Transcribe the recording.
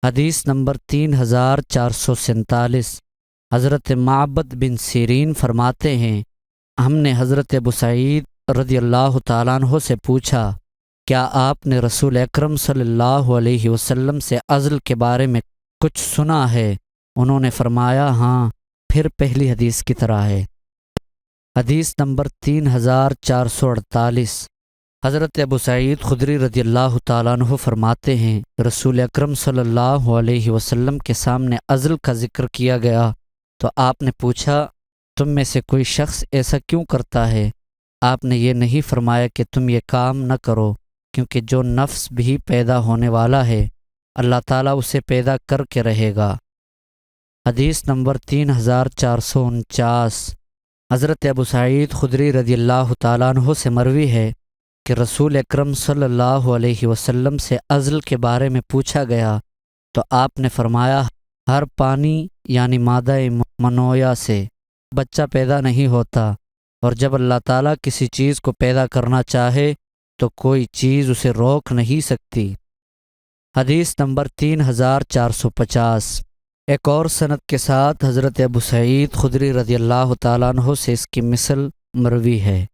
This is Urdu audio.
حدیث نمبر 3447۔ حضرت معبد بن سیرین فرماتے ہیں، ہم نے حضرت ابو سعید رضی اللہ تعالیٰ عنہ سے پوچھا، کیا آپ نے رسول اکرم صلی اللہ علیہ وسلم سے عزل کے بارے میں کچھ سنا ہے؟ انہوں نے فرمایا ہاں، پھر پہلی حدیث کی طرح ہے۔ حدیث نمبر 3448۔ حضرت ابو سعید خدری رضی اللہ تعالیٰ عنہ فرماتے ہیں، رسول اکرم صلی اللہ علیہ وسلم کے سامنے عزل کا ذکر کیا گیا تو آپ نے پوچھا، تم میں سے کوئی شخص ایسا کیوں کرتا ہے؟ آپ نے یہ نہیں فرمایا کہ تم یہ کام نہ کرو، کیونکہ جو نفس بھی پیدا ہونے والا ہے اللہ تعالیٰ اسے پیدا کر کے رہے گا۔ حدیث نمبر 3449۔ حضرت ابو سعید خدری رضی اللہ تعالیٰ عنہ سے مروی ہے کہ رسول اکرم صلی اللہ علیہ وسلم سے عزل کے بارے میں پوچھا گیا تو آپ نے فرمایا، ہر پانی یعنی مادہ منویا سے بچہ پیدا نہیں ہوتا، اور جب اللہ تعالیٰ کسی چیز کو پیدا کرنا چاہے تو کوئی چیز اسے روک نہیں سکتی۔ حدیث نمبر 3450۔ ایک اور سند کے ساتھ حضرت ابو سعید خدری رضی اللہ تعالیٰ عنہ سے اس کی مثل مروی ہے۔